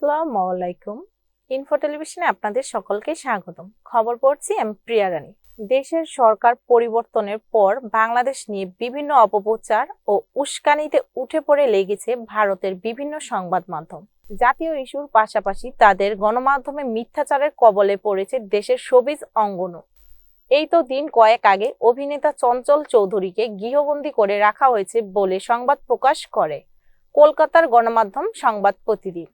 আসসালামু আলাইকুম। ইনফো টেলিভিশনে আপনাদের সকলকে স্বাগতম। খবর পড়ছি আমি প্রিয়া রানী। দেশের সরকার পরিবর্তনের পর বাংলাদেশ নিয়ে বিভিন্ন অপপ্রচার ও উস্কানিতে উঠে পড়ে লেগেছে ভারতের বিভিন্ন সংবাদ মাধ্যম। জাতীয় ইস্যুর পাশাপাশি তাদের গণমাধ্যমে মিথ্যাচারের কবলে পড়েছে দেশের শোবিজ অঙ্গনও। এই তো দিন কয়েক আগে অভিনেতা চঞ্চল চৌধুরীকে গৃহবন্দী করে রাখা হয়েছে বলে সংবাদ প্রকাশ করে কলকাতার গণমাধ্যম সংবাদ প্রতিদিন।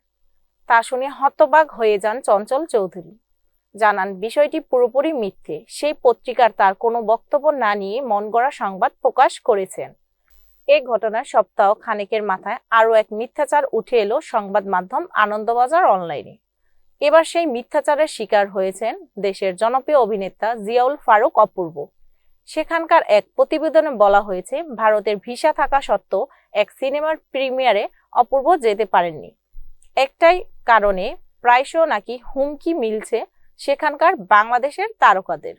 তা শুনে হতবাক হয়ে যান চঞ্চল চৌধুরী। জানান বিষয়টি পুরোপুরি মিথ্যে। সেই পত্রিকার তার কোনো বক্তব্য না নিয়ে মনগড়া সংবাদ প্রকাশ করেছেন। এই ঘটনার সপ্তাহ খানেকের মাথায় আরও এক মিথ্যাচার উঠে এলো সংবাদ মাধ্যম আনন্দবাজার অনলাইনে। এবার সেই মিথ্যাচারের শিকার হয়েছেন দেশের জনপ্রিয় অভিনেতা জিয়াউল ফারুক অপূর্ব। সেখানকার এক প্রতিবেদনে বলা হয়েছে, ভারতের ভিসা থাকা সত্ত্বেও এক সিনেমার প্রিমিয়ারে অপূর্ব যেতে পারেননি। একটাই কারণে প্রায়শ নাকি হুমকি মিলছে সেখানকার বাংলাদেশের তারকাদের।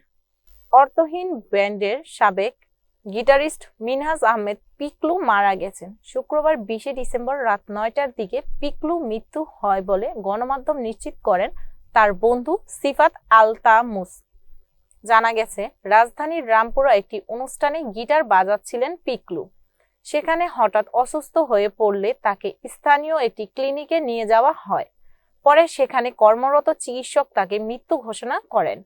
অর্থহীন ব্যান্ডের সাবেক গিটারিস্ট মিনহাজ আহমেদ পিকলু মারা গেছেন। শুক্রবার 20 ডিসেম্বর রাত 9টার দিকে পিকলু মৃত্যু হয় বলে গণমাধ্যম নিশ্চিত করেন তার বন্ধু সিফাত আলতামুস। জানা গেছে, রাজধানীর রামপুরা একটি অনুষ্ঠানে গিটার বাজাচ্ছিলেন পিকলু। সেখানে হঠাৎ অসুস্থ হয়ে পড়লে তাকে স্থানীয় একটি ক্লিনিকে নিয়ে যাওয়া হয়। পরে সেখানে কর্মরত চিকিৎসক তাকে মৃত্যু ঘোষণা করেন।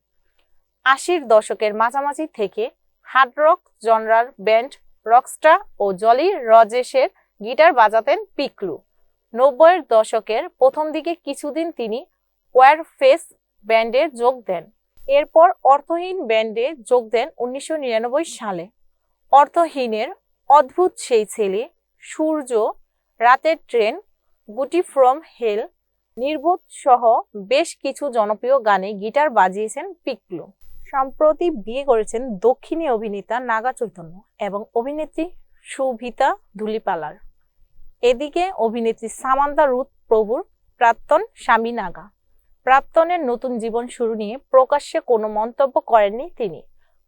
80-র দশকের মাঝামাঝি থেকে হার্ড রক জনরার ব্যান্ড রকস্টার ও জলি রজেসের গিটার বাজাতেন পিকলু। 90-এর দশকের প্রথম দিকে কিছুদিন তিনি ওয়ারফেস ব্যান্ডে যোগ দেন। এরপর অর্থহীন ব্যান্ডে যোগ দেন 1999 সালে। অর্থহীনের অদ্ভুত সেই ছেলে, সূর্য, রাতের ট্রেন, বুটি ফ্রম হেল, নির্বোধ সহ বেশ কিছু জনপ্রিয় গানে গিটার বাজিয়েছেন পিকলু। সম্প্রতি বিয়ে করেছেন দক্ষিণী অভিনেতা নাগা চৈতন্য এবং অভিনেত্রী সুভিতা ধুলিপালার। এদিকে অভিনেত্রী সামান্থা রুথ প্রভুর প্রাক্তন স্বামী নাগা। প্রাক্তনের নতুন জীবন শুরু নিয়ে প্রকাশ্যে কোনো মন্তব্য করেননি তিনি।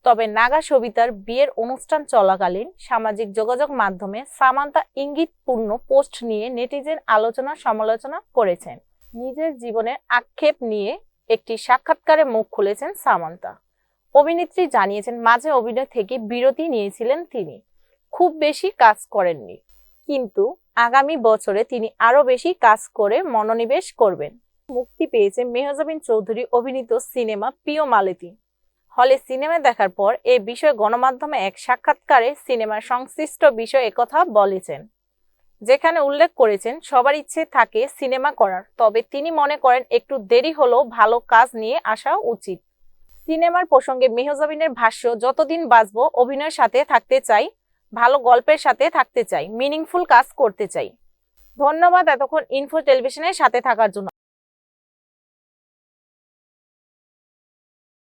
তবে নাগা সবিতার বিয়ের অনুষ্ঠান চলাকালীন সামাজিক যোগাযোগ মাধ্যমে সামান্থা ইঙ্গিতপূর্ণ পোস্ট নিয়ে নেটিজেন আলোচনা সমালোচনা করেছেন। নিজের জীবনের আক্ষেপ নিয়ে একটি সাক্ষাৎকারে মুখ খুলেছেন সামান্থা। অভিনেত্রী জানিয়েছেন, মাঝে অভিনয় থেকে বিরতি নিয়েছিলেন তিনি। খুব বেশি কাজ করেননি, কিন্তু আগামী বছরে তিনি আরো বেশি কাজ করে মনোনিবেশ করবেন। মুক্তি পেয়েছে মেহজাবিন চৌধুরী অভিনীত সিনেমা প্রিয় মালতী। হলে সিনেমা দেখার পর এ বিষয়ে গণমাধ্যমে এক সাক্ষাৎকারে সিনেমার সংশ্লিষ্ট বিষয় একথা বলেছেন, যেখানে উল্লেখ করেছেন সবার ইচ্ছে থাকে সিনেমা করার, তবে তিনি মনে করেন একটু দেরি হলেও ভালো কাজ নিয়ে আসা উচিত। সিনেমার প্রসঙ্গে মেহজাবিনের ভাষ্য, যতদিন বাঁচবো অভিনয়ের সাথে থাকতে চাই, ভালো গল্পের সাথে থাকতে চাই, মিনিংফুল কাজ করতে চাই। ধন্যবাদ এতক্ষণ ইনফো টেলিভিশনের সাথে থাকার জন্য।